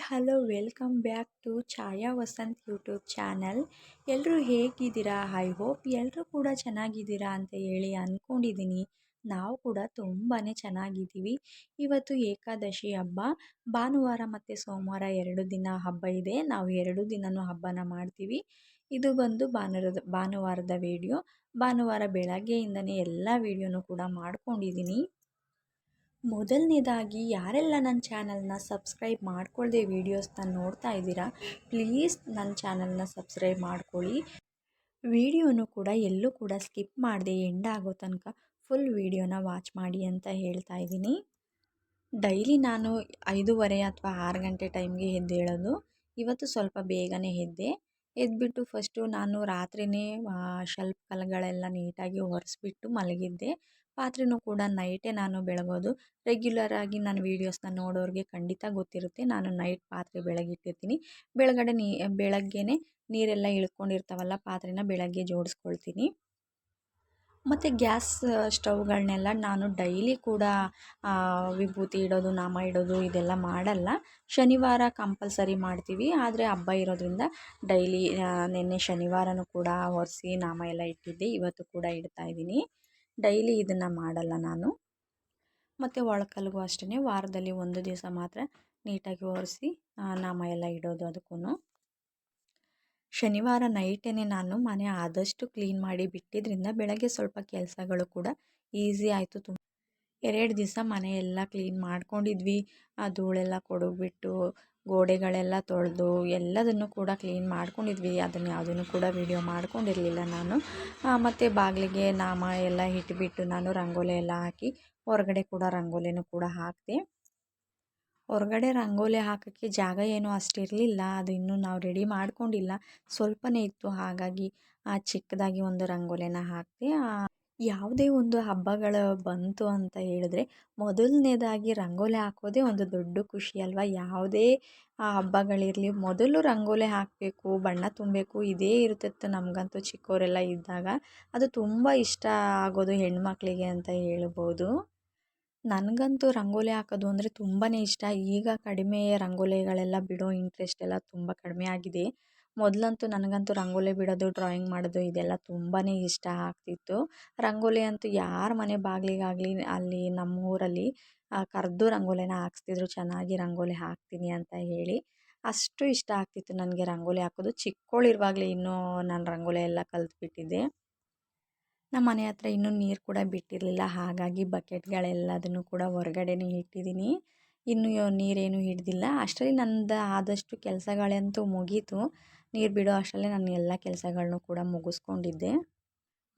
Hello welcome back to Chhaya Vasanth YouTube channel. ಎಲ್ಲರೂ ಹೇಗಿದ್ದೀರಾ? I hope ಎಲ್ಲರೂ ಕೂಡ ಚೆನ್ನಾಗಿದ್ದೀರಾ ಅಂತ ಹೇಳಿ ಅಂದ್ಕೊಂಡಿದ್ದೀನಿ. ನಾವು ಕೂಡ ತುಂಬಾ ಚೆನ್ನಾಗಿದ್ದೀವಿ. ಇವತ್ತು ಏಕಾದಶಿ ಹಬ್ಬ. ಭಾನುವಾರ ಮತ್ತು ಸೋಮವಾರ 2 ದಿನ ಹಬ್ಬ ಇದೆ. ನಾವು 2 ದಿನವೂ ಹಬ್ಬನ ಮಾಡ್ತೀವಿ. ಇದು ಬಂದು ಭಾನುವಾರದ ವಿಡಿಯೋ. ಭಾನುವಾರ ಬೆಳಗ್ಗೆಯಿಂದನೇ ಎಲ್ಲ ವಿಡಿಯೋನೂ ಕೂಡ ಮಾಡ್ಕೊಂಡಿದ್ದೀನಿ. ಮೊದಲನೇದಾಗಿ ಯಾರೆಲ್ಲ ನನ್ನ ಚಾನಲ್ನ ಸಬ್ಸ್ಕ್ರೈಬ್ ಮಾಡ್ಕೊಳ್ಳದೆ ವೀಡಿಯೋಸ್ನ ನೋಡ್ತಾ ಇದ್ದೀರಾ, ಪ್ಲೀಸ್ ನನ್ನ ಚಾನಲ್ನ ಸಬ್ಸ್ಕ್ರೈಬ್ ಮಾಡ್ಕೊಳ್ಳಿ. ವಿಡಿಯೋನು ಕೂಡ ಎಲ್ಲೂ ಕೂಡ ಸ್ಕಿಪ್ ಮಾಡದೆ ಎಂಡ್ ಆಗೋ ತನಕ ಫುಲ್ ವಿಡಿಯೋನ ವಾಚ್ ಮಾಡಿ ಅಂತ ಹೇಳ್ತಾ ಇದ್ದೀನಿ. ಡೈಲಿ ನಾನು 5:30 ಅಥವಾ 6 ಗಂಟೆ ಟೈಮ್ಗೆ ಎದ್ದೇಳೋದು. ಇವತ್ತು ಸ್ವಲ್ಪ ಬೇಗನೆ ಎದ್ಬಿಟ್ಟು ಫಸ್ಟು ನಾನು ರಾತ್ರಿಯೇ ಶೆಲ್ಫ್ ಕಲ್ಗಳೆಲ್ಲ ನೀಟಾಗಿ ಒರೆಸ್ಬಿಟ್ಟು ಮಲಗಿದ್ದೆ. ಪಾತ್ರೆನೂ ಕೂಡ ನೈಟೇ ನಾನು ಬೆಳಗೋದು. ರೆಗ್ಯುಲರ್ ಆಗಿ ನನ್ನ ವೀಡಿಯೋಸ್ನ ನೋಡೋರಿಗೆ ಖಂಡಿತ ಗೊತ್ತಿರುತ್ತೆ, ನಾನು ನೈಟ್ ಪಾತ್ರೆ ಬೆಳಗಿಟ್ಟಿರ್ತೀನಿ. ಬೆಳಗ್ಗೆನೇ ನೀರೆಲ್ಲ ಇಳ್ಕೊಂಡಿರ್ತಾವಲ್ಲ, ಪಾತ್ರೆನ ಬೆಳಗ್ಗೆ ಜೋಡಿಸ್ಕೊಳ್ತೀನಿ. ಮತ್ತು ಗ್ಯಾಸ್ ಸ್ಟವ್ಗಳನ್ನೆಲ್ಲ ನಾನು ಡೈಲಿ ಕೂಡ ವಿಭೂತಿ ಇಡೋದು, ನಾಮ ಇಡೋದು ಇದೆಲ್ಲ ಮಾಡಲ್ಲ. ಶನಿವಾರ ಕಂಪಲ್ಸರಿ ಮಾಡ್ತೀವಿ. ಆದರೆ ಹಬ್ಬ ಇರೋದ್ರಿಂದ ಡೈಲಿ ನಿನ್ನೆ ಶನಿವಾರನೂ ಕೂಡ ಒರೆಸಿ ನಾಮ ಎಲ್ಲ ಇಟ್ಟಿದ್ದೆ. ಇವತ್ತು ಕೂಡ ಇಡ್ತಾಯಿದ್ದೀನಿ. ಡೈಲಿ ಇದನ್ನು ಮಾಡಲ್ಲ ನಾನು. ಮತ್ತು ಒಳಕಲ್ಗೂ ಅಷ್ಟೇ ವಾರದಲ್ಲಿ 1 ದಿವಸ ಮಾತ್ರ ನೀಟಾಗಿ ಒರೆಸಿ ನಾಮ ಎಲ್ಲ ಇಡೋದು. ಅದಕ್ಕೂ ಶನಿವಾರ ನೈಟೇ ನಾನು ಮನೆ ಆದಷ್ಟು ಕ್ಲೀನ್ ಮಾಡಿ ಬಿಟ್ಟಿದ್ದರಿಂದ ಬೆಳಗ್ಗೆ ಸ್ವಲ್ಪ ಕೆಲಸಗಳು ಕೂಡ ಈಸಿ ಆಯಿತು. 2 ದಿವಸ ಮನೆಯೆಲ್ಲ ಕ್ಲೀನ್ ಮಾಡ್ಕೊಂಡಿದ್ವಿ. ಆ ಧೂಳೆಲ್ಲ ಕೊಡೋಗ್ಬಿಟ್ಟು ಗೋಡೆಗಳೆಲ್ಲ ತೊಳೆದು ಎಲ್ಲದನ್ನು ಕೂಡ ಕ್ಲೀನ್ ಮಾಡ್ಕೊಂಡಿದ್ವಿ. ಅದನ್ನು ಯಾವುದನ್ನು ಕೂಡ ವಿಡಿಯೋ ಮಾಡ್ಕೊಂಡಿರಲಿಲ್ಲ ನಾನು. ಮತ್ತು ಬಾಗಿಲಿಗೆ ನಾಮ ಎಲ್ಲ ಇಟ್ಬಿಟ್ಟು ನಾನು ರಂಗೋಲಿ ಎಲ್ಲ ಹಾಕಿ ಹೊರಗಡೆ ಕೂಡ ರಂಗೋಲಿನೂ ಕೂಡ ಹಾಕಿದೆ. ಹೊರಗಡೆ ರಂಗೋಲಿ ಹಾಕೋಕ್ಕೆ ಜಾಗ ಏನೂ ಅಷ್ಟಿರಲಿಲ್ಲ. ಅದು ಇನ್ನೂ ನಾವು ರೆಡಿ ಮಾಡ್ಕೊಂಡಿಲ್ಲ, ಸ್ವಲ್ಪನೇ ಇತ್ತು. ಹಾಗಾಗಿ ಚಿಕ್ಕದಾಗಿ ಒಂದು ರಂಗೋಲಿನ ಹಾಕಿದೆ. ಯಾವುದೇ ಒಂದು ಹಬ್ಬಗಳು ಬಂತು ಅಂತ ಹೇಳಿದ್ರೆ ಮೊದಲನೇದಾಗಿ ರಂಗೋಲಿ ಹಾಕೋದೇ ಒಂದು ದೊಡ್ಡ ಖುಷಿ ಅಲ್ವಾ. ಯಾವುದೇ ಹಬ್ಬಗಳಿರಲಿ ಮೊದಲು ರಂಗೋಲಿ ಹಾಕಬೇಕು, ಬಣ್ಣ ತುಂಬಬೇಕು, ಇದೇ ಇರುತ್ತಿತ್ತು ನಮಗಂತೂ ಚಿಕ್ಕವರೆಲ್ಲ ಇದ್ದಾಗ. ಅದು ತುಂಬ ಇಷ್ಟ ಆಗೋದು ಹೆಣ್ಮಕ್ಳಿಗೆ ಅಂತ ಹೇಳ್ಬೋದು. ನನಗಂತೂ ರಂಗೋಲಿ ಹಾಕೋದು ಅಂದರೆ ತುಂಬಾ ಇಷ್ಟ. ಈಗ ಕಡಿಮೆ ರಂಗೋಲಿಗಳೆಲ್ಲ ಬಿಡೋ ಇಂಟ್ರೆಸ್ಟ್ ಎಲ್ಲ ತುಂಬ ಕಡಿಮೆ ಆಗಿದೆ. ಮೊದಲಂತೂ ನನಗಂತೂ ರಂಗೋಲಿ ಬಿಡೋದು, ಡ್ರಾಯಿಂಗ್ ಮಾಡೋದು ಇದೆಲ್ಲ ತುಂಬಾ ಇಷ್ಟ ಆಗ್ತಿತ್ತು. ರಂಗೋಲಿ ಅಂತೂ ಯಾರ ಮನೆ ಬಾಗಿಲಿಗಾಗಲಿ ಅಲ್ಲಿ ನಮ್ಮೂರಲ್ಲಿ ಕರೆದು ರಂಗೋಲಿನ ಹಾಕ್ಸ್ತಿದ್ರು, ಚೆನ್ನಾಗಿ ರಂಗೋಲಿ ಹಾಕ್ತೀನಿ ಅಂತ ಹೇಳಿ. ಅಷ್ಟು ಇಷ್ಟ ಆಗ್ತಿತ್ತು ನನಗೆ ರಂಗೋಲಿ ಹಾಕೋದು. ಚಿಕ್ಕವಳಿರುವಾಗಲೇ ಇನ್ನೂ ನಾನು ರಂಗೋಲಿ ಎಲ್ಲ ಕಲ್ತ್ಬಿಟ್ಟಿದ್ದೆ. ನಮ್ಮ ಮನೆ ಹತ್ರ ಇನ್ನೂ ನೀರು ಕೂಡ ಬಿಟ್ಟಿರಲಿಲ್ಲ. ಹಾಗಾಗಿ ಬಕೆಟ್ಗಳೆಲ್ಲದನ್ನು ಕೂಡ ಹೊರಗಡೆನೇ ಇಟ್ಟಿದ್ದೀನಿ. ಇನ್ನೂ ನೀರೇನು ಹಿಡ್ದಿಲ್ಲ. ಅಷ್ಟರಲ್ಲಿ ನಂದು ಆದಷ್ಟು ಕೆಲಸಗಳಂತೂ ಮುಗೀತು. ನೀರು ಬಿಡೋ ಅಷ್ಟರಲ್ಲೇ ನಾನು ಎಲ್ಲ ಕೆಲಸಗಳನ್ನೂ ಕೂಡ ಮುಗಿಸ್ಕೊಂಡಿದ್ದೆ.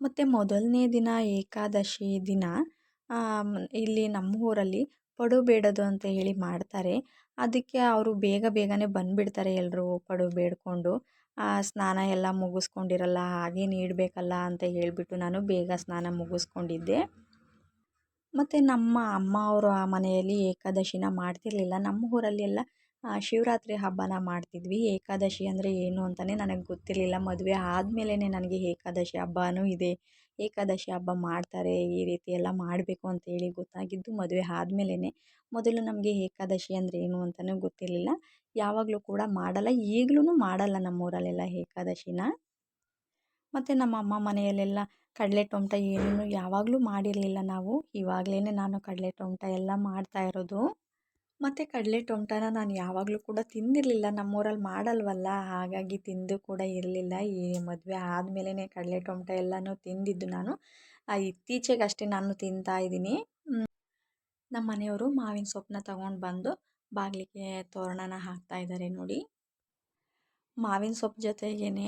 ಮತ್ತು ಮೊದಲನೇ ದಿನ ಏಕಾದಶಿ ದಿನ ಇಲ್ಲಿ ನಮ್ಮ ಊರಲ್ಲಿ ಪಡು ಬೇಡೋದು ಅಂತ ಹೇಳಿ ಮಾಡ್ತಾರೆ. ಅದಕ್ಕೆ ಅವರು ಬೇಗನೆ ಬಂದುಬಿಡ್ತಾರೆ ಎಲ್ಲರೂ ಪಡು ಬೇಡಿಕೊಂಡು. ಸ್ನಾನ ಎಲ್ಲ ಮುಗಿಸ್ಕೊಂಡಿರಲ್ಲ, ಹಾಗೇ ನೀಡಬೇಕಲ್ಲ ಅಂತ ಹೇಳಿಬಿಟ್ಟು ನಾನು ಬೇಗ ಸ್ನಾನ ಮುಗಿಸ್ಕೊಂಡಿದ್ದೆ. ಮತ್ತು ನಮ್ಮ ಅಮ್ಮ ಅವರು ಆ ಮನೆಯಲ್ಲಿ ಏಕಾದಶಿನ ಮಾಡ್ತಿರಲಿಲ್ಲ. ನಮ್ಮ ಊರಲ್ಲಿ ಎಲ್ಲ ಶಿವರಾತ್ರಿ ಹಬ್ಬನ ಮಾಡ್ತಿದ್ವಿ. ಏಕಾದಶಿ ಅಂದರೆ ಏನು ಅಂತಲೇ ನನಗೆ ಗೊತ್ತಿರಲಿಲ್ಲ. ಮದುವೆ ಆದಮೇಲೆ ನನಗೆ ಏಕಾದಶಿ ಹಬ್ಬನೂ ಇದೆ, ಏಕಾದಶಿ ಹಬ್ಬ ಮಾಡ್ತಾರೆ, ಈ ರೀತಿ ಎಲ್ಲ ಮಾಡಬೇಕು ಅಂತೇಳಿ ಗೊತ್ತಾಗಿದ್ದು ಮದುವೆ ಆದಮೇಲೆ. ಮೊದಲು ನಮಗೆ ಏಕಾದಶಿ ಅಂದರೆ ಏನು ಅಂತಲೂ ಗೊತ್ತಿರಲಿಲ್ಲ. ಯಾವಾಗಲೂ ಕೂಡ ಮಾಡಲ್ಲ, ಈಗಲೂ ಮಾಡಲ್ಲ ನಮ್ಮೂರಲ್ಲೆಲ್ಲ ಏಕಾದಶಿನ. ಮತ್ತು ನಮ್ಮ ಅಮ್ಮ ಮನೆಯಲ್ಲೆಲ್ಲ ಕಡಲೆ ಟೊಮಟ ಏನೂ ಯಾವಾಗಲೂ ಮಾಡಿರಲಿಲ್ಲ ನಾವು. ಇವಾಗಲೇ ನಾನು ಕಡಲೆ ಟೊಮಟ ಎಲ್ಲ ಮಾಡ್ತಾ ಇರೋದು. ಮತ್ತು ಕಡಲೆ ಟೊಮಟನ ನಾನು ಯಾವಾಗಲೂ ಕೂಡ ತಿಂದಿರಲಿಲ್ಲ, ನಮ್ಮೂರಲ್ಲಿ ಮಾಡಲ್ವಲ್ಲ, ಹಾಗಾಗಿ ತಿಂದು ಕೂಡ ಇರಲಿಲ್ಲ. ಈ ಮದುವೆ ಆದಮೇಲೆ ಕಡಲೆ ಟೊಮಟ ಎಲ್ಲನೂ ತಿಂದಿದ್ದು ನಾನು. ಇತ್ತೀಚೆಗಷ್ಟೇ ನಾನು ತಿಂತಾ ಇದ್ದೀನಿ. ನಮ್ಮ ಮನೆಯವರು ಮಾವಿನ ಸೊಪ್ಪನ್ನ ತಗೊಂಡು ಬಂದು ಬಾಗಿಲಿಗೆ ತೋರಣನ ಹಾಕ್ತಾ ಇದ್ದಾರೆ ನೋಡಿ. ಮಾವಿನ ಸೊಪ್ಪು ಜೊತೆಗೇ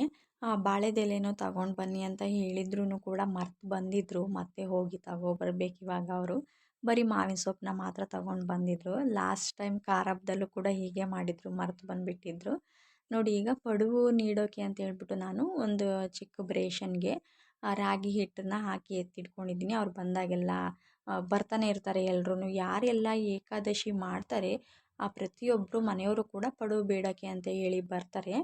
ಬಾಳೆದೆಲೆನೂ ತಗೊಂಡು ಬನ್ನಿ ಅಂತ ಹೇಳಿದ್ರೂ ಕೂಡ ಮರ್ತು ಬಂದಿದ್ದರು. ಮತ್ತೆ ಹೋಗಿ ತಗೊಬರ್ಬೇಕು ಇವಾಗ ಅವರು. ಬರೀ ಮಾವಿನ ಸೊಪ್ಪನ್ನ ಮಾತ್ರ ತಗೊಂಡು ಬಂದಿದ್ದರು. ಲಾಸ್ಟ್ ಟೈಮ್ ಖಾರ ಹಬ್ಬದಲ್ಲೂ ಕೂಡ ಹೀಗೆ ಮಾಡಿದರು, ಮರ್ತು ಬಂದುಬಿಟ್ಟಿದ್ರು ನೋಡಿ. ಈಗ ಪಡುವು ನೀಡೋಕೆ ಅಂತ ಹೇಳ್ಬಿಟ್ಟು ನಾನು ಒಂದು ಚಿಕ್ಕ ರೇಷನ್ಗೆ ರಾಗಿ ಹಿಟ್ಟನ್ನು ಹಾಕಿ ಎತ್ತಿಟ್ಕೊಂಡಿದ್ದೀನಿ. ಅವ್ರು ಬಂದಾಗೆಲ್ಲ ಬರ್ತಾನೆ ಇರ್ತಾರೆ ಎಲ್ರೂ. ಯಾರೆಲ್ಲ ಏಕಾದಶಿ ಮಾಡ್ತಾರೆ ಆ ಪ್ರತಿಯೊಬ್ಬರು ಮನೆಯವರು ಕೂಡ ಪಡುವು ಬೇಡೋಕ್ಕೆ ಅಂತ ಹೇಳಿ ಬರ್ತಾರೆ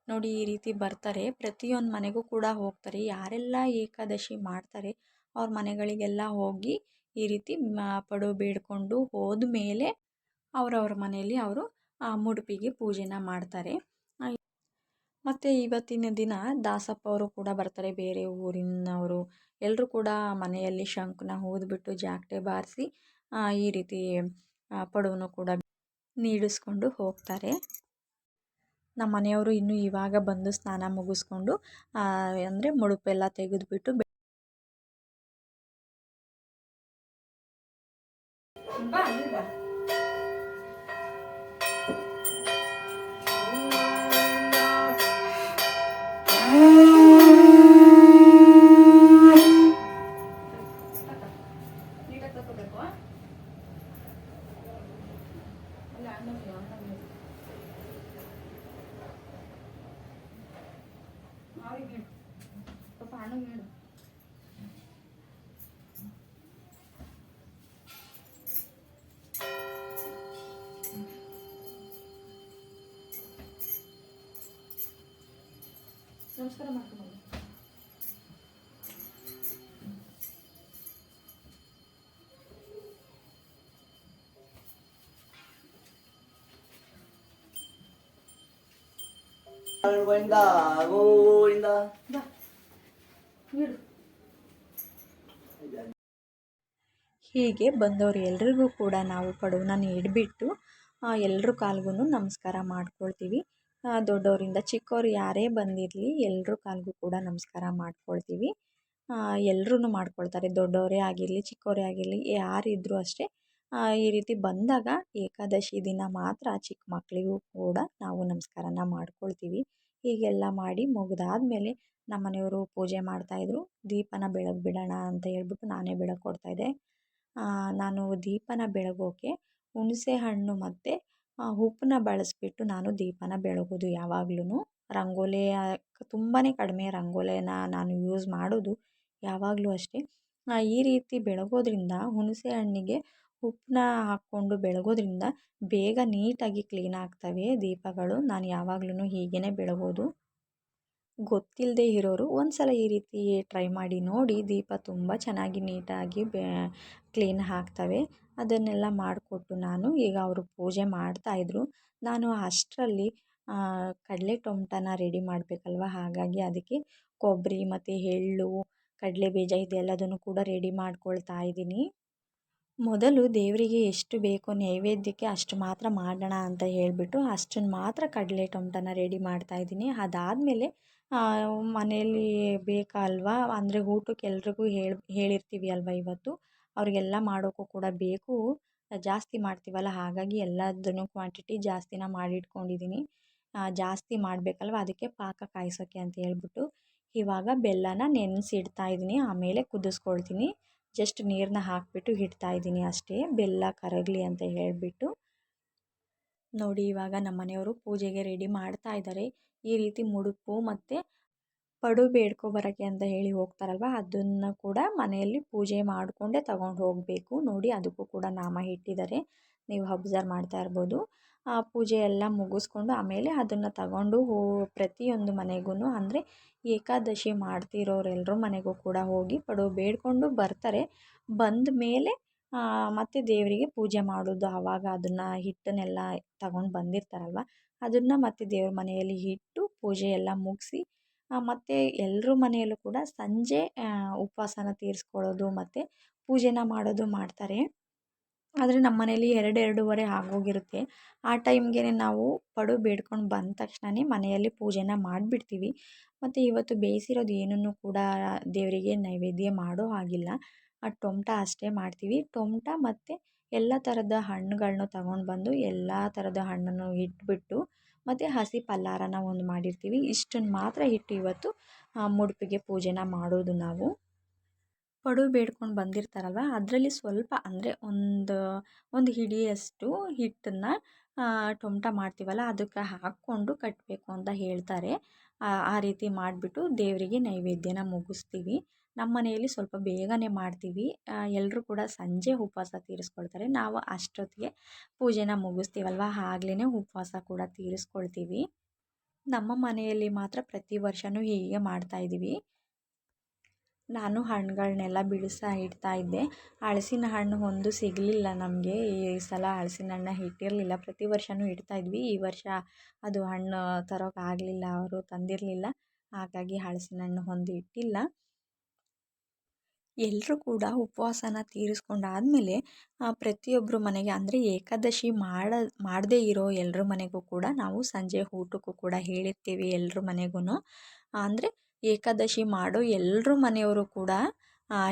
ನೋಡಿ. ಈ ರೀತಿ ಬರ್ತಾರೆ, ಪ್ರತಿಯೊಂದು ಮನೆಗೂ ಕೂಡ ಹೋಗ್ತಾರೆ. ಯಾರೆಲ್ಲ ಏಕಾದಶಿ ಮಾಡ್ತಾರೆ ಅವ್ರ ಮನೆಗಳಿಗೆಲ್ಲ ಹೋಗಿ ಈ ರೀತಿ ಪಡುವು ಬೇಡಿಕೊಂಡು ಹೋದ್ಮೇಲೆ ಅವರವ್ರ ಮನೆಯಲ್ಲಿ ಅವರು ಮುಡುಪಿಗೆ ಪೂಜೆನ ಮಾಡ್ತಾರೆ. ಮತ್ತು ಇವತ್ತಿನ ದಿನ ದಾಸಪ್ಪ ಅವರು ಕೂಡ ಬರ್ತಾರೆ, ಬೇರೆ ಊರಿನವರು ಎಲ್ಲರೂ ಕೂಡ ಮನೆಯಲ್ಲಿ ಶಂಖನ ಊದ್ಬಿಟ್ಟು ಜಾಕಟೆ ಬಾರಿಸಿ ಈ ರೀತಿ ಪಡುವನ್ನು ಕೂಡ ನೀಡಿಸ್ಕೊಂಡು ಹೋಗ್ತಾರೆ. ನಮ್ಮ ಮನೆಯವರು ಇನ್ನು ಇವಾಗ ಬಂದು ಸ್ನಾನ ಮುಗಿಸ್ಕೊಂಡು ಅಂದರೆ ಮುಡುಪೆಲ್ಲ ತೆಗೆದುಬಿಟ್ಟು ನಮಸ್ಕಾರ ಮಾಡ್ಕೊಂಡು ಗೋವಿಂದ ಗೋವಿಂದ. ಹೀಗೆ ಬಂದವರು ಎಲ್ರಿಗೂ ಕೂಡ ನಾವು ಪಡುವನ್ನ ನೀಡಿಬಿಟ್ಟು ಎಲ್ಲರ ಕಾಲ್ಗೂ ನಮಸ್ಕಾರ ಮಾಡ್ಕೊಳ್ತೀವಿ. ದೊಡ್ಡವರಿಂದ ಚಿಕ್ಕವರು ಯಾರೇ ಬಂದಿರಲಿ ಎಲ್ಲರ ಕಾಲ್ಗೂ ಕೂಡ ನಮಸ್ಕಾರ ಮಾಡ್ಕೊಳ್ತೀವಿ. ಎಲ್ಲರೂ ಮಾಡ್ಕೊಳ್ತಾರೆ, ದೊಡ್ಡವರೇ ಆಗಿರಲಿ ಚಿಕ್ಕವರೇ ಆಗಿರಲಿ ಯಾರಿದ್ದರೂ ಅಷ್ಟೇ. ಈ ರೀತಿ ಬಂದಾಗ ಏಕಾದಶಿ ದಿನ ಮಾತ್ರ ಚಿಕ್ಕ ಮಕ್ಕಳಿಗೂ ಕೂಡ ನಾವು ನಮಸ್ಕಾರನ ಮಾಡ್ಕೊಳ್ತೀವಿ. ಹೀಗೆಲ್ಲ ಮಾಡಿ ಮುಗಿದಾದ್ಮೇಲೆ ನಮ್ಮ ಮನೆಯವರು ಪೂಜೆ ಮಾಡ್ತಾಯಿದ್ರು. ದೀಪನ ಬಿಡೋಣ ಅಂತ ಹೇಳ್ಬಿಟ್ಟು ನಾನೇ ಬೆಳಕು ಕೊಡ್ತಾಯಿದ್ದೆ. ನಾನು ದೀಪನ ಬೆಳಗೋಕ್ಕೆ ಹುಣಸೆ ಹಣ್ಣು ಮತ್ತು ಉಪ್ಪನ್ನ ಬಳಸಿಬಿಟ್ಟು ನಾನು ದೀಪನ ಬೆಳಗೋದು ಯಾವಾಗ್ಲೂ. ರಂಗೋಲಿ ತುಂಬಾ ಕಡಿಮೆ ರಂಗೋಲಿನ ನಾನು ಯೂಸ್ ಮಾಡೋದು ಯಾವಾಗಲೂ ಅಷ್ಟೇ. ಈ ರೀತಿ ಬೆಳಗೋದ್ರಿಂದ ಹುಣಸೆ ಹಣ್ಣಿಗೆ ಉಪ್ಪನ್ನ ಹಾಕ್ಕೊಂಡು ಬೆಳಗೋದ್ರಿಂದ ಬೇಗ ನೀಟಾಗಿ ಕ್ಲೀನ್ ಆಗ್ತವೆ ದೀಪಗಳು. ನಾನು ಯಾವಾಗ್ಲೂ ಹೀಗೇ ಬೆಳಗೋದು. ಗೊತ್ತಿಲ್ಲದೆ ಇರೋರು ಒಂದು ಸಲ ಈ ರೀತಿ ಟ್ರೈ ಮಾಡಿ ನೋಡಿ, ದೀಪ ತುಂಬ ಚೆನ್ನಾಗಿ ನೀಟಾಗಿ ಕ್ಲೀನ್ ಆಗ್ತವೆ. ಅದನ್ನೆಲ್ಲ ಮಾಡಿಕೊಟ್ಟು ನಾನು ಈಗ ಅವರು ಪೂಜೆ ಮಾಡ್ತಾಯಿದ್ರು. ನಾನು ಅಷ್ಟರಲ್ಲಿ ಕಡಲೆ ಟೊಮಟನ ರೆಡಿ ಮಾಡಬೇಕಲ್ವ, ಹಾಗಾಗಿ ಅದಕ್ಕೆ ಕೊಬ್ಬರಿ ಮತ್ತು ಎಳ್ಳು ಕಡಲೆ ಬೀಜ ಇದೆಲ್ಲದನ್ನು ಕೂಡ ರೆಡಿ ಮಾಡ್ಕೊಳ್ತಾ ಇದ್ದೀನಿ. ಮೊದಲು ದೇವರಿಗೆ ಎಷ್ಟು ಬೇಕೋ ನೈವೇದ್ಯಕ್ಕೆ ಅಷ್ಟು ಮಾತ್ರ ಮಾಡೋಣ ಅಂತ ಹೇಳಿಬಿಟ್ಟು ಅಷ್ಟನ್ನು ಮಾತ್ರ ಕಡಲೆ ಟೊಮಟನ ರೆಡಿ ಮಾಡ್ತಾಯಿದ್ದೀನಿ. ಅದಾದಮೇಲೆ ಮನೆಯಲ್ಲಿ ಬೇಕಲ್ವಾ, ಅಂದರೆ ಊಟಕ್ಕೆ ಎಲ್ರಿಗೂ ಹೇಳಿರ್ತೀವಿ ಅಲ್ವ ಇವತ್ತು, ಅವ್ರಿಗೆಲ್ಲ ಮಾಡೋಕ್ಕೂ ಕೂಡ ಬೇಕು. ಜಾಸ್ತಿ ಮಾಡ್ತೀವಲ್ಲ, ಹಾಗಾಗಿ ಎಲ್ಲದನ್ನು ಕ್ವಾಂಟಿಟಿ ಜಾಸ್ತಿನ ಮಾಡಿಟ್ಕೊಂಡಿದ್ದೀನಿ. ಜಾಸ್ತಿ ಮಾಡಬೇಕಲ್ವ, ಅದಕ್ಕೆ ಪಾಕ ಕಾಯಿಸೋಕ್ಕೆ ಅಂತ ಹೇಳ್ಬಿಟ್ಟು ಇವಾಗ ಬೆಲ್ಲನ ನೆನೆಸಿಡ್ತಾ ಇದ್ದೀನಿ. ಆಮೇಲೆ ಕುದಿಸ್ಕೊಳ್ತೀನಿ. ಜಸ್ಟ್ ನೀರನ್ನ ಹಾಕಿಬಿಟ್ಟು ಇಡ್ತಾಯಿದ್ದೀನಿ ಅಷ್ಟೇ, ಬೆಲ್ಲ ಕರಗಲಿ ಅಂತ ಹೇಳಿಬಿಟ್ಟು. ನೋಡಿ, ಇವಾಗ ನಮ್ಮ ಮನೆಯವರು ಪೂಜೆಗೆ ರೆಡಿ ಮಾಡ್ತಾ ಇದ್ದಾರೆ. ಈ ರೀತಿ ಮುಡುಪು ಮತ್ತು ಪಡು ಬೇಡ್ಕೊಬರೋಕ್ಕೆ ಅಂತ ಹೇಳಿ ಹೋಗ್ತಾರಲ್ವ, ಅದನ್ನು ಕೂಡ ಮನೆಯಲ್ಲಿ ಪೂಜೆ ಮಾಡಿಕೊಂಡೇ ತಗೊಂಡು ಹೋಗಬೇಕು. ನೋಡಿ, ಅದಕ್ಕೂ ಕೂಡ ನಾಮ ಇಟ್ಟಿದ್ದಾರೆ, ನೀವು ಅಬ್ಸರ್ವ್ ಮಾಡ್ತಾ ಇರ್ಬೋದು. ಪೂಜೆ ಎಲ್ಲ ಮುಗಿಸ್ಕೊಂಡು ಆಮೇಲೆ ಅದನ್ನು ತಗೊಂಡು ಪ್ರತಿಯೊಂದು ಮನೆಗೂ, ಅಂದರೆ ಏಕಾದಶಿ ಮಾಡ್ತಿರೋರೆಲ್ಲರ ಮನೆಗೂ ಕೂಡ ಹೋಗಿ ಪಡು ಬೇಡಿಕೊಂಡು ಬರ್ತಾರೆ. ಬಂದ ಮೇಲೆ ಮತ್ತು ದೇವರಿಗೆ ಪೂಜೆ ಮಾಡೋದು. ಆವಾಗ ಅದನ್ನು ಹಿಟ್ಟನ್ನೆಲ್ಲ ತಗೊಂಡು ಬಂದಿರ್ತಾರಲ್ವ, ಅದನ್ನು ಮತ್ತು ದೇವ್ರ ಮನೆಯಲ್ಲಿ ಇಟ್ಟು ಪೂಜೆ ಎಲ್ಲ ಮುಗಿಸಿ ಮತ್ತು ಎಲ್ಲರ ಮನೆಯಲ್ಲೂ ಕೂಡ ಸಂಜೆ ಉಪವಾಸನ ತೀರಿಸ್ಕೊಳ್ಳೋದು ಮತ್ತು ಪೂಜೆನ ಮಾಡೋದು ಮಾಡ್ತಾರೆ. ಆದರೆ ನಮ್ಮ ಮನೇಲಿ 2-2:30 ಆಗೋಗಿರುತ್ತೆ. ಆ ಟೈಮ್ಗೆ ನಾವು ಪಡು ಬೇಡ್ಕೊಂಡು ಬಂದ ತಕ್ಷಣವೇ ಮನೆಯಲ್ಲಿ ಪೂಜೆನ ಮಾಡಿಬಿಡ್ತೀವಿ. ಮತ್ತು ಇವತ್ತು ಬೇಯಿಸಿರೋದು ಏನನ್ನು ಕೂಡ ದೇವರಿಗೆ ನೈವೇದ್ಯ ಮಾಡೋ ಹಾಗಿಲ್ಲ. ಟೊಮಟ ಅಷ್ಟೇ ಮಾಡ್ತೀವಿ. ಟೊಮಟ ಮತ್ತು ಎಲ್ಲ ಥರದ ಹಣ್ಣುಗಳನ್ನೂ ತಗೊಂಡು ಬಂದು ಎಲ್ಲ ಥರದ ಹಣ್ಣನ್ನು ಇಟ್ಬಿಟ್ಟು ಮತ್ತು ಹಸಿ ಪಲ್ಲಾರನ ಒಂದು ಮಾಡಿರ್ತೀವಿ. ಇಷ್ಟನ್ನು ಮಾತ್ರ ಇಟ್ಟು ಇವತ್ತು ಮುಡುಪಿಗೆ ಪೂಜೆನ ಮಾಡೋದು ನಾವು. ಪಡು ಬೇಡ್ಕೊಂಡು ಬಂದಿರ್ತಾರಲ್ವ, ಅದರಲ್ಲಿ ಸ್ವಲ್ಪ ಅಂದರೆ ಒಂದು ಹಿಡಿಯಷ್ಟು ಹಿಟ್ಟನ್ನು ಟೊಮಟ ಮಾಡ್ತೀವಲ್ಲ ಅದಕ್ಕೆ ಹಾಕ್ಕೊಂಡು ಕಟ್ಟಬೇಕು ಅಂತ ಹೇಳ್ತಾರೆ. ಆ ರೀತಿ ಮಾಡಿಬಿಟ್ಟು ದೇವರಿಗೆ ನೈವೇದ್ಯನ ಮುಗಿಸ್ತೀವಿ. ನಮ್ಮ ಮನೆಯಲ್ಲಿ ಸ್ವಲ್ಪ ಬೇಗನೆ ಮಾಡ್ತೀವಿ. ಎಲ್ಲರೂ ಕೂಡ ಸಂಜೆ ಉಪವಾಸ ತೀರಿಸ್ಕೊಳ್ತಾರೆ. ನಾವು ಅಷ್ಟೊತ್ತಿಗೆ ಪೂಜೆನ ಮುಗಿಸ್ತೀವಲ್ವ, ಆಗ್ಲೇ ಉಪವಾಸ ಕೂಡ ತೀರಿಸ್ಕೊಳ್ತೀವಿ. ನಮ್ಮ ಮನೆಯಲ್ಲಿ ಮಾತ್ರ ಪ್ರತಿ ವರ್ಷವೂ ಹೀಗೆ ಮಾಡ್ತಾಯಿದ್ದೀವಿ. ನಾನು ಹಣ್ಣುಗಳನ್ನೆಲ್ಲ ಬಿಡಿಸ್ತಾ ಇಡ್ತಾ ಇದ್ದೆ. ಹಲಸಿನ ಹಣ್ಣು ಒಂದು ಸಿಗಲಿಲ್ಲ ನಮಗೆ. ಈ ಸಲ ಹಲಸಿನ ಹಣ್ಣು ಇಟ್ಟಿರಲಿಲ್ಲ. ಪ್ರತಿ ವರ್ಷವೂ ಇಡ್ತಾ ಇದ್ವಿ. ಈ ವರ್ಷ ಅದು ಹಣ್ಣು ತರೋಕ್ಕಾಗಲಿಲ್ಲ, ಅವರು ತಂದಿರಲಿಲ್ಲ. ಹಾಗಾಗಿ ಹಲಸಿನ ಹಣ್ಣು ಒಂದು ಇಟ್ಟಿಲ್ಲ. ಎಲ್ಲರೂ ಕೂಡ ಉಪವಾಸನ ತೀರಿಸ್ಕೊಂಡಾದಮೇಲೆ ಪ್ರತಿಯೊಬ್ಬರು ಮನೆಗೆ, ಅಂದರೆ ಏಕಾದಶಿ ಮಾಡದೇ ಇರೋ ಎಲ್ಲರ ಮನೆಗೂ ಕೂಡ ನಾವು ಸಂಜೆ ಊಟಕ್ಕೂ ಕೂಡ ಹೇಳಿರ್ತೀವಿ. ಎಲ್ಲರ ಮನೆಗೂ ಅಂದರೆ ಏಕಾದಶಿ ಮಾಡೋ ಎಲ್ಲರ ಮನೆಯವರು ಕೂಡ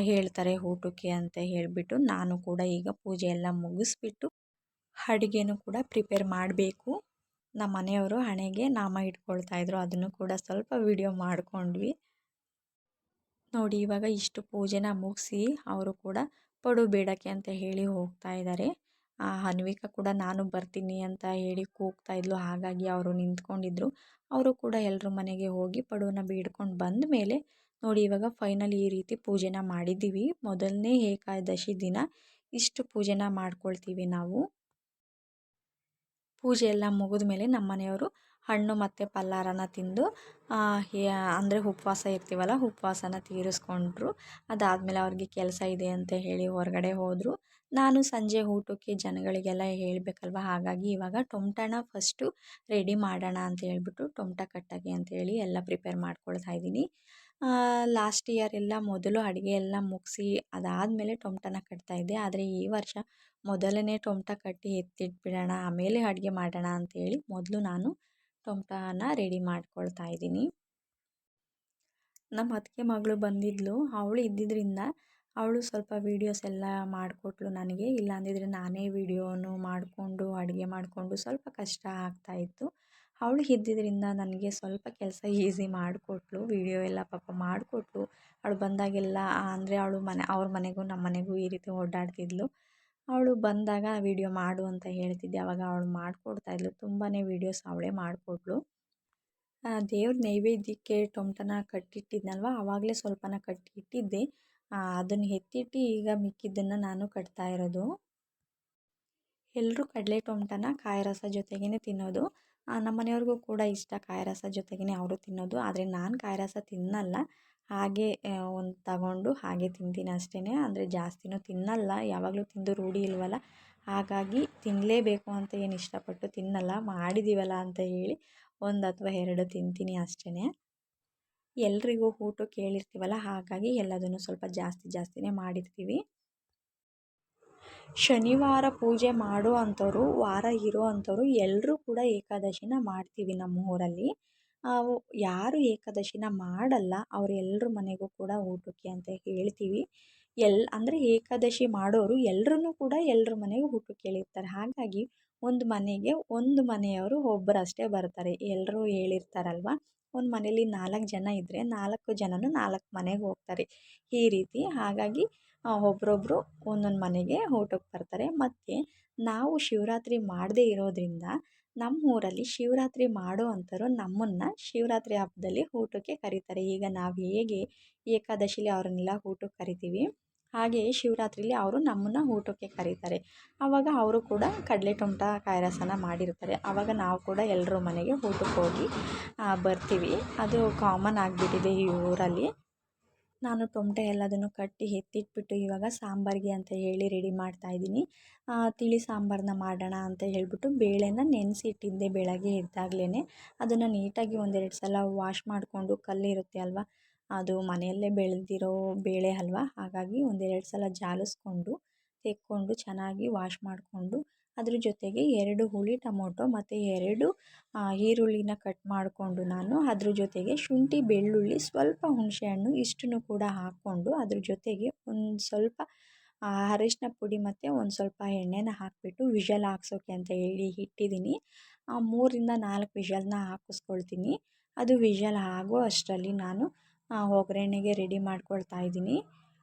ಹೇಳ್ತಾರೆ ಊಟಕ್ಕೆ ಅಂತ ಹೇಳಿಬಿಟ್ಟು, ನಾನು ಕೂಡ ಈಗ ಪೂಜೆ ಎಲ್ಲ ಮುಗಿಸ್ಬಿಟ್ಟು ಅಡುಗೆನೂ ಕೂಡ ಪ್ರಿಪೇರ್ ಮಾಡಬೇಕು. ನಮ್ಮ ಮನೆಯವರು ಹಣೆಗೆ ನಾಮ ಇಟ್ಕೊಳ್ತಾಯಿದ್ರು, ಅದನ್ನು ಕೂಡ ಸ್ವಲ್ಪ ವಿಡಿಯೋ ಮಾಡಿಕೊಂಡ್ವಿ. ನೋಡಿ, ಇವಾಗ ಇಷ್ಟು ಪೂಜೆನ ಮುಗಿಸಿ ಅವರು ಕೂಡ ಪಡು ಬೇಡಕ್ಕೆ ಅಂತ ಹೇಳಿ ಹೋಗ್ತಾ ಇದ್ದಾರೆ. ಅನ್ವಿಕಾ ಕೂಡ ನಾನು ಬರ್ತೀನಿ ಅಂತ ಹೇಳಿ ಕೂಗ್ತಾ ಇದ್ಲು. ಹಾಗಾಗಿ ಅವರು ನಿಂತ್ಕೊಂಡಿದ್ರು. ಅವರು ಕೂಡ ಎಲ್ಲರ ಮನೆಗೆ ಹೋಗಿ ಪಡುವನ್ನ ಬೇಡ್ಕೊಂಡು ಬಂದ ಮೇಲೆ ನೋಡಿ, ಇವಾಗ ಫೈನಲಿ ಈ ರೀತಿ ಪೂಜೆನ ಮಾಡಿದ್ದೀವಿ. ಮೊದಲನೇ ಏಕಾದಶಿ ದಿನ ಇಷ್ಟು ಪೂಜೆನ ಮಾಡ್ಕೊಳ್ತೀವಿ ನಾವು. ಪೂಜೆ ಎಲ್ಲ ಮುಗಿದ ಮೇಲೆ ನಮ್ಮ ಮನೆಯವರು ಹಣ್ಣು ಮತ್ತು ಫಲಾಹಾರನ ತಿಂದು ಅಂದರೆ ಉಪವಾಸ ಇರ್ತೀವಲ್ಲ, ಉಪವಾಸನ ತೀರಿಸ್ಕೊಂಡ್ರು. ಅದಾದಮೇಲೆ ಅವ್ರಿಗೆ ಕೆಲಸ ಇದೆ ಅಂತ ಹೇಳಿ ಹೊರಗಡೆ ಹೋದರು. ನಾನು ಸಂಜೆ ಊಟಕ್ಕೆ ಜನಗಳಿಗೆಲ್ಲ ಹೇಳಬೇಕಲ್ವ, ಹಾಗಾಗಿ ಇವಾಗ ಟೊಮ್ಟನ ಫಸ್ಟು ರೆಡಿ ಮಾಡೋಣ ಅಂತ ಹೇಳ್ಬಿಟ್ಟು ಟೊಮ್ಟ ಕಟ್ಟಾಗೆ ಅಂತೇಳಿ ಎಲ್ಲ ಪ್ರಿಪೇರ್ ಮಾಡ್ಕೊಳ್ತಾ ಇದ್ದೀನಿ. ಲಾಸ್ಟ್ ಇಯರ್ ಎಲ್ಲ ಮೊದಲು ಅಡುಗೆ ಎಲ್ಲ ಮುಗಿಸಿ ಅದಾದಮೇಲೆ ಟೊಮ್ಟನ ಕಟ್ತಾಯಿದ್ದೆ. ಆದರೆ ಈ ವರ್ಷ ಮೊದಲನೇ ಟೊಮ್ಟ ಕಟ್ಟಿ ಎತ್ತಿಟ್ಬಿಡೋಣ, ಆಮೇಲೆ ಅಡುಗೆ ಮಾಡೋಣ ಅಂತೇಳಿ ಮೊದಲು ನಾನು ಟೊಮ್ಟನ ರೆಡಿ ಮಾಡ್ಕೊಳ್ತಾ ಇದ್ದೀನಿ. ನಮ್ಮ ಅತ್ತಿಗೆ ಮಗಳು ಬಂದಿದ್ಲು. ಅವಳು ಇದ್ದಿದ್ದರಿಂದ ಅವಳು ಸ್ವಲ್ಪ ವೀಡಿಯೋಸ್ ಎಲ್ಲ ಮಾಡಿಕೊಟ್ಲು ನನಗೆ. ಇಲ್ಲ ಅಂದಿದ್ರೆ ನಾನೇ ವೀಡಿಯೋನು ಮಾಡಿಕೊಂಡು ಅಡುಗೆ ಮಾಡಿಕೊಂಡು ಸ್ವಲ್ಪ ಕಷ್ಟ ಆಗ್ತಾಯಿತ್ತು. ಅವಳು ಇದ್ದಿದ್ದರಿಂದ ನನಗೆ ಸ್ವಲ್ಪ ಕೆಲಸ ಈಸಿ ಮಾಡಿಕೊಟ್ಲು. ವೀಡಿಯೋ ಎಲ್ಲ ಪಾಪ ಮಾಡಿಕೊಟ್ಲು. ಅವಳು ಬಂದಾಗೆಲ್ಲ ಅಂದರೆ ಅವಳು ಅವ್ರ ಮನೆಗೂ ನಮ್ಮ ಮನೆಗೂ ಈ ರೀತಿ ಓಡಾಡ್ತಿದ್ಲು. ಅವಳು ಬಂದಾಗ ವೀಡಿಯೋ ಮಾಡು ಅಂತ ಹೇಳ್ತಿದ್ದೆ, ಆವಾಗ ಅವಳು ಮಾಡಿಕೊಡ್ತಾಯಿದ್ಲು. ತುಂಬಾ ವೀಡಿಯೋಸ್ ಅವಳೇ ಮಾಡಿಕೊಟ್ಲು. ದೇವ್ರ ನೈವೇದ್ಯಕ್ಕೆ ಟೊಮ್ಟನ ಕಟ್ಟಿಟ್ಟಿದ್ನಲ್ವ, ಆವಾಗಲೇ ಸ್ವಲ್ಪನ ಕಟ್ಟಿ ಇಟ್ಟಿದ್ದೆ. ಅದನ್ನು ಎತ್ತಿಟ್ಟು ಈಗ ಮಿಕ್ಕಿದ್ದನ್ನು ನಾನು ಕಟ್ತಾ ಇರೋದು. ಎಲ್ಲರೂ ಕಡಲೆ ಟೊಮ್ಟನ ಕಾಯಿ ರಸ ಜೊತೆಗೇ ತಿನ್ನೋದು. ನಮ್ಮ ಮನೆಯವ್ರಿಗೂ ಕೂಡ ಇಷ್ಟ, ಕಾಯಿ ರಸ ಜೊತೆಗೇ ಅವರು ತಿನ್ನೋದು. ಆದರೆ ನಾನು ಕಾಯಿ ರಸ ತಿನ್ನಲ್ಲ, ಹಾಗೆ ಒಂದು ತಗೊಂಡು ಹಾಗೆ ತಿಂತೀನಿ ಅಷ್ಟೇ. ಅಂದರೆ ಜಾಸ್ತಿನೂ ತಿನ್ನಲ್ಲ, ಯಾವಾಗಲೂ ತಿಂದು ರೂಢಿ ಇಲ್ವಲ್ಲ, ಹಾಗಾಗಿ ತಿನ್ನಲೇಬೇಕು ಅಂತ ಏನು ಇಷ್ಟಪಟ್ಟು ತಿನ್ನಲ್ಲ. ಮಾಡಿದ್ದೀವಲ್ಲ ಅಂತ ಹೇಳಿ 1 ಅಥವಾ 2 ತಿಂತೀನಿ ಅಷ್ಟೇ. ಎಲ್ರಿಗೂ ಊಟಕ್ಕೆ ಹೇಳಿರ್ತೀವಲ್ಲ, ಹಾಗಾಗಿ ಎಲ್ಲದನ್ನು ಸ್ವಲ್ಪ ಜಾಸ್ತಿನೇ ಮಾಡಿರ್ತೀವಿ. ಶನಿವಾರ ಪೂಜೆ ಮಾಡೋ ಅಂಥವ್ರು, ವಾರ ಇರೋ ಅಂಥವ್ರು ಎಲ್ಲರೂ ಕೂಡ ಏಕಾದಶಿನ ಮಾಡ್ತೀವಿ ನಮ್ಮ ಊರಲ್ಲಿ. ಯಾರು ಏಕಾದಶಿನ ಮಾಡಲ್ಲ ಅವ್ರು ಎಲ್ಲರ ಮನೆಗೂ ಕೂಡ ಊಟಕ್ಕೆ ಅಂತ ಹೇಳ್ತೀವಿ. ಅಂದರೆ ಏಕಾದಶಿ ಮಾಡೋರು ಎಲ್ಲರೂ ಕೂಡ ಎಲ್ಲರ ಮನೆಗೂ ಊಟಕ್ಕೆ ಹೇಳಿರ್ತಾರೆ. ಹಾಗಾಗಿ ಒಂದು ಮನೆಗೆ ಒಂದು ಮನೆಯವರು ಒಬ್ಬರಷ್ಟೇ ಬರ್ತಾರೆ. ಎಲ್ಲರೂ ಹೇಳಿರ್ತಾರಲ್ವ, ಒಂದು ಮನೇಲಿ 4 ಜನ ಇದ್ದರೆ 4 ಜನನು 4 ಮನೆಗೆ ಹೋಗ್ತಾರೆ ಈ ರೀತಿ. ಹಾಗಾಗಿ ಒಬ್ಬರೊಬ್ಬರು ಒಂದೊಂದು ಮನೆಗೆ ಊಟಕ್ಕೆ ಬರ್ತಾರೆ. ಮತ್ತು ನಾವು ಶಿವರಾತ್ರಿ ಮಾಡದೇ ಇರೋದ್ರಿಂದ ನಮ್ಮ ಊರಲ್ಲಿ ಶಿವರಾತ್ರಿ ಮಾಡೋ ಅಂಥವ್ರು ನಮ್ಮನ್ನು ಶಿವರಾತ್ರಿ ಹಬ್ಬದಲ್ಲಿ ಊಟಕ್ಕೆ ಕರೀತಾರೆ. ಈಗ ನಾವು ಹೇಗೆ ಏಕಾದಶಿಲಿ ಅವ್ರನ್ನೆಲ್ಲ ಊಟಕ್ಕೆ ಕರಿತೀವಿ, ಹಾಗೆಯೇ ಶಿವರಾತ್ರಿಲಿ ಅವರು ನಮ್ಮನ್ನು ಊಟಕ್ಕೆ ಕರೀತಾರೆ. ಆವಾಗ ಅವರು ಕೂಡ ಕಡಲೆ ಟೊಮ್ಟ ಕಾಯಿ ರಸನ ಮಾಡಿರ್ತಾರೆ. ಆವಾಗ ನಾವು ಕೂಡ ಎಲ್ಲರ ಮನೆಗೆ ಊಟಕ್ಕೆ ಹೋಗಿ ಬರ್ತೀವಿ. ಅದು ಕಾಮನ್ ಆಗಿಬಿಟ್ಟಿದೆ ಈ ಊರಲ್ಲಿ. ನಾನು ಟೊಮ್ಟ ಎಲ್ಲದನ್ನು ಕಟ್ಟಿ ಎತ್ತಿಟ್ಬಿಟ್ಟು ಇವಾಗ ಸಾಂಬಾರಿಗೆ ಅಂತ ಹೇಳಿ ರೆಡಿ ಮಾಡ್ತಾಯಿದ್ದೀನಿ. ತಿಳಿ ಸಾಂಬಾರನ್ನ ಮಾಡೋಣ ಅಂತ ಹೇಳ್ಬಿಟ್ಟು ಬೇಳೆನ ನೆನೆಸಿಟ್ಟಿದ್ದೆ ಬೆಳಗ್ಗೆ ಎದ್ದಾಗಲೇ. ಅದನ್ನು ನೀಟಾಗಿ 1-2 ಸಲ ವಾಶ್ ಮಾಡಿಕೊಂಡು, ಕಲ್ಲಿರುತ್ತೆ ಅಲ್ವಾ, ಅದು ಮನೆಯಲ್ಲೇ ಬೆಳೆದಿರೋ ಬೇಳೆ ಅಲ್ವಾ, ಹಾಗಾಗಿ 1-2 ಸಲ ಜಾಲಿಸ್ಕೊಂಡು ತೆಕ್ಕೊಂಡು ಚೆನ್ನಾಗಿ ವಾಶ್ ಮಾಡಿಕೊಂಡು ಅದ್ರ ಜೊತೆಗೆ 2 ಹುಳಿ ಟೊಮೊಟೊ ಮತ್ತು 2 ಈರುಳ್ಳಿನ ಕಟ್ ಮಾಡಿಕೊಂಡು ನಾನು ಅದ್ರ ಜೊತೆಗೆ ಶುಂಠಿ, ಬೆಳ್ಳುಳ್ಳಿ, ಸ್ವಲ್ಪ ಹುಣಸೆಹಣ್ಣು ಇಷ್ಟನ್ನು ಕೂಡ ಹಾಕ್ಕೊಂಡು ಅದ್ರ ಜೊತೆಗೆ ಒಂದು ಸ್ವಲ್ಪ ಅರಿಶಿನ ಪುಡಿ ಮತ್ತು ಒಂದು ಸ್ವಲ್ಪ ಎಣ್ಣೆನ ಹಾಕಿಬಿಟ್ಟು ವಿಷಲ್ ಹಾಕ್ಸೋಕೆ ಅಂತ ಹೇಳಿ ಇಟ್ಟಿದ್ದೀನಿ. 3-4 ವಿಷಲ್ನ ಹಾಕಿಸ್ಕೊಳ್ತೀನಿ. ಅದು ವಿಷಲ್ ಆಗೋ ಅಷ್ಟರಲ್ಲಿ ನಾನು ಒಗ್ಗರಣೆಗೆ ರೆಡಿ ಮಾಡ್ಕೊಳ್ತಾ ಇದ್ದೀನಿ.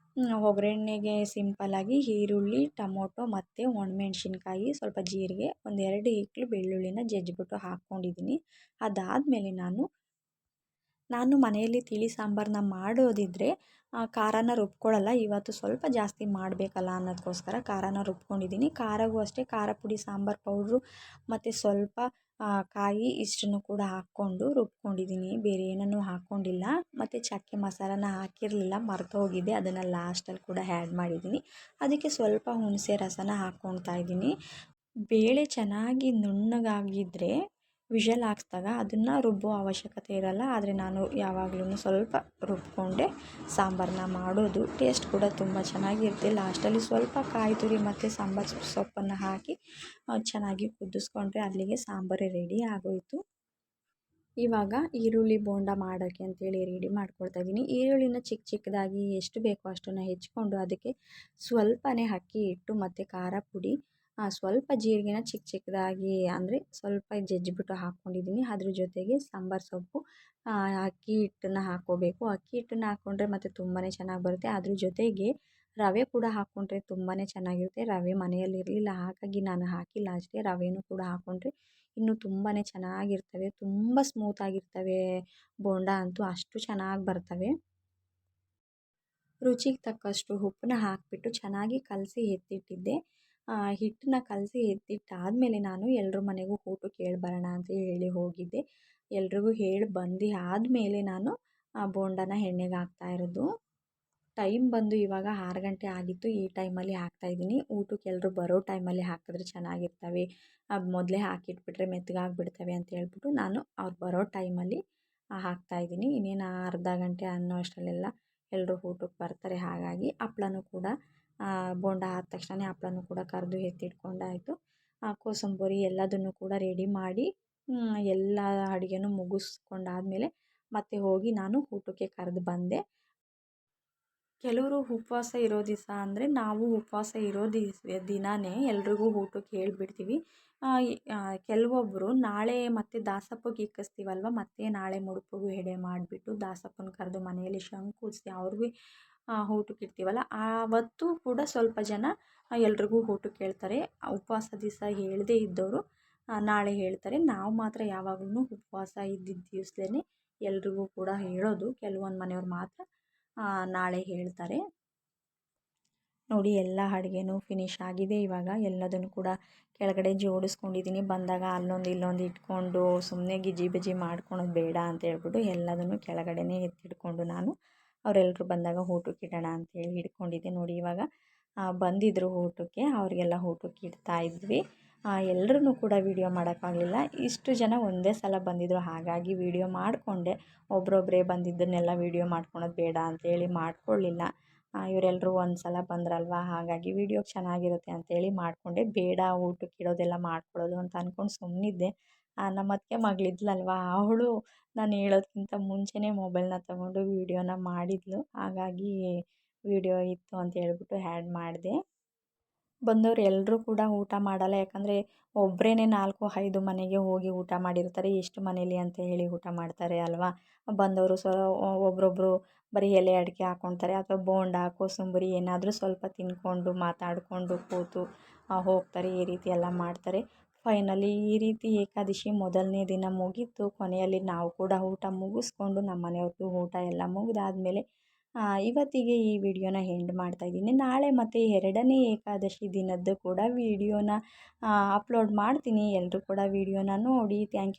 ಒಗ್ಗರಣೆಗೆ ಸಿಂಪಲ್ಲಾಗಿ ಈರುಳ್ಳಿ, ಟೊಮೊಟೊ ಮತ್ತು ಒಣಮೆಣ್ಸಿನ್ಕಾಯಿ, ಸ್ವಲ್ಪ ಜೀರಿಗೆ, 1-2 ಇಕ್ಳು ಬೆಳ್ಳುಳ್ಳಿನ ಜಜ್ಜಿಬಿಟ್ಟು ಹಾಕ್ಕೊಂಡಿದ್ದೀನಿ. ಅದಾದಮೇಲೆ ನಾನು ಮನೆಯಲ್ಲಿ ತಿಳಿ ಸಾಂಬಾರನ್ನ ಮಾಡೋದಿದ್ದರೆ ಖಾರನ ರುಬ್ಕೊಳ್ಳಲ್ಲ. ಇವತ್ತು ಸ್ವಲ್ಪ ಜಾಸ್ತಿ ಮಾಡಬೇಕಲ್ಲ ಅನ್ನೋದಕ್ಕೋಸ್ಕರ ಖಾರನ ರುಬ್ಕೊಂಡಿದ್ದೀನಿ. ಖಾರಗೂ ಅಷ್ಟೇ ಖಾರ ಪುಡಿ, ಸಾಂಬಾರು ಪೌಡ್ರು ಮತ್ತು ಸ್ವಲ್ಪ ಕಾಯಿ ಇಷ್ಟನ್ನು ಕೂಡ ಹಾಕ್ಕೊಂಡು ರುಬ್ಕೊಂಡಿದ್ದೀನಿ. ಬೇರೆ ಏನನ್ನೂ ಹಾಕ್ಕೊಂಡಿಲ್ಲ. ಮತ್ತು ಚಕ್ಕೆ ಮಸಾಲನ ಹಾಕಿರಲಿಲ್ಲ, ಮರ್ತೋಗಿದೆ. ಅದನ್ನು ಲಾಸ್ಟಲ್ಲಿ ಕೂಡ ಆ್ಯಡ್ ಮಾಡಿದ್ದೀನಿ. ಅದಕ್ಕೆ ಸ್ವಲ್ಪ ಹುಣಸೆ ರಸನ ಹಾಕ್ಕೊಳ್ತಾ ಇದ್ದೀನಿ. ಬೇಳೆ ಚೆನ್ನಾಗಿ ನುಣ್ಣಗಾಗಿದ್ದರೆ ವಿಷಲ್ ಹಾಕ್ಸ್ದಾಗ ಅದನ್ನು ರುಬ್ಬೋ ಅವಶ್ಯಕತೆ ಇರಲ್ಲ. ಆದರೆ ನಾನು ಯಾವಾಗಲೂ ಸ್ವಲ್ಪ ರುಬ್ಕೊಂಡೆ ಸಾಂಬಾರನ್ನ ಮಾಡೋದು. ಟೇಸ್ಟ್ ಕೂಡ ತುಂಬ ಚೆನ್ನಾಗಿರುತ್ತೆ. ಲಾಸ್ಟಲ್ಲಿ ಸ್ವಲ್ಪ ಕಾಯಿ ತುರಿ ಮತ್ತು ಸಾಂಬಾರು ಸೊಪ್ಪನ್ನು ಹಾಕಿ ಚೆನ್ನಾಗಿ ಕುದಿಸ್ಕೊಂಡ್ರೆ ಅಲ್ಲಿಗೆ ಸಾಂಬಾರು ರೆಡಿ ಆಗೋಯಿತು. ಇವಾಗ ಈರುಳ್ಳಿ ಬೋಂಡ ಮಾಡೋಕ್ಕೆ ಅಂತೇಳಿ ರೆಡಿ ಮಾಡ್ಕೊಳ್ತಾ ಇದ್ದೀನಿ. ಈರುಳ್ಳಿನ ಚಿಕ್ಕ ಚಿಕ್ಕದಾಗಿ ಎಷ್ಟು ಬೇಕೋ ಅಷ್ಟನ್ನು ಹೆಚ್ಕೊಂಡು ಅದಕ್ಕೆ ಸ್ವಲ್ಪನೇ ಅಕ್ಕಿ ಹಿಟ್ಟು ಮತ್ತು ಖಾರ ಪುಡಿ, ಸ್ವಲ್ಪ ಜೀರಿಗೆನ ಚಿಕ್ಕ ಚಿಕ್ಕದಾಗಿ ಅಂದರೆ ಸ್ವಲ್ಪ ಜಜ್ಜಿಬಿಟ್ಟು ಹಾಕ್ಕೊಂಡಿದ್ದೀನಿ. ಅದ್ರ ಜೊತೆಗೆ ಸಾಂಬಾರು ಸೊಪ್ಪು, ಅಕ್ಕಿ ಹಿಟ್ಟನ್ನು ಹಾಕ್ಕೋಬೇಕು. ಅಕ್ಕಿ ಹಿಟ್ಟನ್ನು ಹಾಕ್ಕೊಂಡ್ರೆ ಮತ್ತು ತುಂಬಾ ಚೆನ್ನಾಗಿ ಬರುತ್ತೆ. ಅದ್ರ ಜೊತೆಗೆ ರವೆ ಕೂಡ ಹಾಕ್ಕೊಂಡ್ರೆ ತುಂಬಾ ಚೆನ್ನಾಗಿರುತ್ತೆ. ರವೆ ಮನೆಯಲ್ಲಿರಲಿಲ್ಲ, ಹಾಗಾಗಿ ನಾನು ಹಾಕಿಲ್ಲ ಅಷ್ಟೇ. ರವೆನೂ ಕೂಡ ಹಾಕ್ಕೊಂಡ್ರೆ ಇನ್ನೂ ತುಂಬಾ ಚೆನ್ನಾಗಿರ್ತವೆ. ತುಂಬ ಸ್ಮೂತಾಗಿರ್ತವೆ ಬೋಂಡ ಅಂತೂ, ಅಷ್ಟು ಚೆನ್ನಾಗಿ ಬರ್ತವೆ. ರುಚಿಗೆ ತಕ್ಕಷ್ಟು ಉಪ್ಪನ್ನ ಹಾಕಿಬಿಟ್ಟು ಚೆನ್ನಾಗಿ ಕಲಸಿ ಎತ್ತಿಟ್ಟಿದ್ದೆ. ಹಿಟ್ಟನ್ನ ಕಲಸಿ ಎತ್ತಿಟ್ಟಾದಮೇಲೆ ನಾನು ಎಲ್ಲರ ಮನೆಗೂ ಊಟಕ್ಕೆ ಹೇಳಿ ಬರೋಣ ಅಂತ ಹೇಳಿ ಹೋಗಿದ್ದೆ. ಎಲ್ರಿಗೂ ಹೇಳಿ ಬಂದು ಆದಮೇಲೆ ನಾನು ಬೋಂಡನ ಎಣ್ಣೆಗೆ ಹಾಕ್ತಾಯಿರೋದು. ಟೈಮ್ ಬಂದು ಇವಾಗ 6 ಗಂಟೆ ಆಗಿತ್ತು. ಈ ಟೈಮಲ್ಲಿ ಹಾಕ್ತಾಯಿದ್ದೀನಿ. ಊಟಕ್ಕೆ ಎಲ್ಲರೂ ಬರೋ ಟೈಮಲ್ಲಿ ಹಾಕಿದ್ರೆ ಚೆನ್ನಾಗಿರ್ತವೆ. ಮೊದಲೇ ಹಾಕಿಟ್ಬಿಟ್ರೆ ಮೆತ್ತಗಾಗ್ಬಿಡ್ತವೆ ಅಂತ ಹೇಳ್ಬಿಟ್ಟು ನಾನು ಅವ್ರು ಬರೋ ಟೈಮಲ್ಲಿ ಹಾಕ್ತಾಯಿದ್ದೀನಿ. ಇನ್ನೇನು ಅರ್ಧ ಗಂಟೆ ಅನ್ನೋ ಅಷ್ಟರಲ್ಲೆಲ್ಲ ಎಲ್ಲರೂ ಊಟಕ್ಕೆ ಬರ್ತಾರೆ. ಹಾಗಾಗಿ ಹಪ್ಳನೂ ಕೂಡ ಬೋಂಡ ಆದ ತಕ್ಷಣ ಹಪ್ಳನೂ ಕೂಡ ಕರೆದು ಎತ್ತಿಟ್ಕೊಂಡಾಯಿತು. ಕೋಸಂಬರಿ ಎಲ್ಲದನ್ನು ಕೂಡ ರೆಡಿ ಮಾಡಿ ಎಲ್ಲ ಅಡುಗೆನೂ ಮುಗಿಸ್ಕೊಂಡಾದಮೇಲೆ ಮತ್ತೆ ಹೋಗಿ ನಾನು ಊಟಕ್ಕೆ ಕರೆದು ಬಂದೆ. ಕೆಲವರು ಉಪವಾಸ ಇರೋ ದಿವಸ ಅಂದರೆ ನಾವು ಉಪವಾಸ ಇರೋ ದಿನವೇ ಎಲ್ರಿಗೂ ಊಟಕ್ಕೆ ಹೇಳಿಬಿಡ್ತೀವಿ. ಕೆಲವೊಬ್ಬರು ನಾಳೆ ಮತ್ತೆ ದಾಸಪ್ಪಗೆ ಇಕ್ಕಿಸ್ತೀವಲ್ವ, ಮತ್ತೆ ನಾಳೆ ಮುಡುಪಿಗೂ ಎಡೆ ಮಾಡಿಬಿಟ್ಟು ದಾಸಪ್ಪನ ಕರೆದು ಮನೆಯಲ್ಲಿ ಶಂಕು ಕೂರಿಸಿ ಅವ್ರಿಗೂ ಊಟಕ್ಕೆ ಇಡ್ತೀವಲ್ಲ, ಆವತ್ತು ಕೂಡ ಸ್ವಲ್ಪ ಜನ ಎಲ್ರಿಗೂ ಊಟಕ್ಕೆ ಹೇಳ್ತಾರೆ. ಉಪವಾಸ ದಿವಸ ಹೇಳದೇ ಇದ್ದವರು ನಾಳೆ ಹೇಳ್ತಾರೆ. ನಾವು ಮಾತ್ರ ಯಾವಾಗಲೂ ಉಪವಾಸ ಇದ್ದಿದ್ದ ದಿವಸನೇ ಎಲ್ರಿಗೂ ಕೂಡ ಹೇಳೋದು. ಕೆಲವೊಂದು ಮನೆಯವ್ರು ಮಾತ್ರ ನಾಳೆ ಹೇಳ್ತಾರೆ. ನೋಡಿ, ಎಲ್ಲ ಅಡುಗೆನೂ ಫಿನಿಶ್ ಆಗಿದೆ. ಇವಾಗ ಎಲ್ಲದನ್ನು ಕೂಡ ಕೆಳಗಡೆ ಜೋಡಿಸ್ಕೊಂಡಿದ್ದೀನಿ. ಬಂದಾಗ ಅಲ್ಲೊಂದು ಇಲ್ಲೊಂದು ಇಟ್ಕೊಂಡು ಸುಮ್ಮನೆ ಗಿಜಿ ಬಿಜಿ ಮಾಡ್ಕೊಳೋದು ಬೇಡ ಅಂತ ಹೇಳ್ಬಿಟ್ಟು ಎಲ್ಲದನ್ನು ಕೆಳಗಡೆನೇ ಎತ್ತಿಟ್ಕೊಂಡು ನಾನು ಅವರೆಲ್ಲರೂ ಬಂದಾಗ ಊಟಕ್ಕೆ ಇಡೋಣ ಅಂತೇಳಿ ಇಟ್ಕೊಂಡಿದ್ದೆ. ನೋಡಿ, ಇವಾಗ ಬಂದಿದ್ದರು ಊಟಕ್ಕೆ, ಅವರಿಗೆಲ್ಲ ಊಟಕ್ಕೆ ಇಡ್ತಾ ಇದ್ವಿ. ಎಲ್ಲರೂ ಕೂಡ ವೀಡಿಯೋ ಮಾಡೋಕ್ಕಾಗಲಿಲ್ಲ. ಇಷ್ಟು ಜನ ಒಂದೇ ಸಲ ಬಂದಿದ್ದರು, ಹಾಗಾಗಿ ವೀಡಿಯೋ ಮಾಡಿಕೊಂಡೆ. ಒಬ್ಬರೊಬ್ಬರೇ ಬಂದಿದ್ದನ್ನೆಲ್ಲ ವೀಡಿಯೋ ಮಾಡ್ಕೊಳೋದು ಬೇಡ ಅಂತೇಳಿ ಮಾಡ್ಕೊಳ್ಳಿಲ್ಲ. ಇವರೆಲ್ಲರೂ ಒಂದು ಸಲ ಬಂದ್ರಲ್ವ, ಹಾಗಾಗಿ ವೀಡಿಯೋ ಚೆನ್ನಾಗಿರುತ್ತೆ ಅಂತೇಳಿ ಮಾಡಿಕೊಂಡೆ. ಬೇಡ ಊಟಕ್ಕೆ ಇಡೋದೆಲ್ಲ ಮಾಡ್ಕೊಳ್ಳೋದು ಅಂತ ಅಂದ್ಕೊಂಡು ಸುಮ್ಮನಿದ್ದೆ. ನಮ್ಮ ಅತ್ತೆ ಮಗಳಿದ್ಲಲ್ವ, ಅವಳು ನಾನು ಹೇಳೋದಕ್ಕಿಂತ ಮುಂಚೆನೇ ಮೊಬೈಲ್ನ ತಗೊಂಡು ವೀಡಿಯೋನ ಮಾಡಿದ್ಲು. ಹಾಗಾಗಿ ವೀಡಿಯೋ ಇತ್ತು ಅಂತ ಹೇಳ್ಬಿಟ್ಟು ಆ್ಯಡ್ ಮಾಡಿದೆ. ಬಂದವರು ಎಲ್ಲರೂ ಕೂಡ ಊಟ ಮಾಡಲ್ಲ. ಯಾಕಂದರೆ ಒಬ್ಬರೇ 4-5 ಮನೆಗೆ ಹೋಗಿ ಊಟ ಮಾಡಿರ್ತಾರೆ. ಎಷ್ಟು ಮನೇಲಿ ಅಂತ ಹೇಳಿ ಊಟ ಮಾಡ್ತಾರೆ ಅಲ್ವಾ. ಬಂದವರು ಒಬ್ಬರೊಬ್ಬರು ಬರೀ ಎಲೆ ಅಡಿಕೆ ಹಾಕ್ಕೊಳ್ತಾರೆ, ಅಥವಾ ಬೋಂಡ ಕೋಸಂಬರಿ ಏನಾದರೂ ಸ್ವಲ್ಪ ತಿಂದ್ಕೊಂಡು ಮಾತಾಡಿಕೊಂಡು ಕೂತು ಹೋಗ್ತಾರೆ. ಈ ರೀತಿ ಎಲ್ಲ ಮಾಡ್ತಾರೆ. ಫೈನಲಿ ಈ ರೀತಿ ಏಕಾದಶಿ ಮೊದಲನೇ ದಿನ ಮುಗೀತು. ಕೊನೆಯಲ್ಲಿ ನಾವು ಕೂಡ ಊಟ ಮುಗಿಸ್ಕೊಂಡು ನಮ್ಮ ಮನೆಯವ್ರದ್ದು ಊಟ ಎಲ್ಲ ಮುಗಿದಾದ್ಮೇಲೆ ಇವತ್ತಿಗೆ ಈ ವಿಡಿಯೋನ ಎಂಡ್ ಮಾಡ್ತಾಯಿದ್ದೀನಿ. ನಾಳೆ ಮತ್ತು 2ನೇ ಏಕಾದಶಿ ದಿನದ್ದು ಕೂಡ ವಿಡಿಯೋನ ಅಪ್ಲೋಡ್ ಮಾಡ್ತೀನಿ. ಎಲ್ಲರೂ ಕೂಡ ವಿಡಿಯೋನ ನೋಡಿ. Thank you.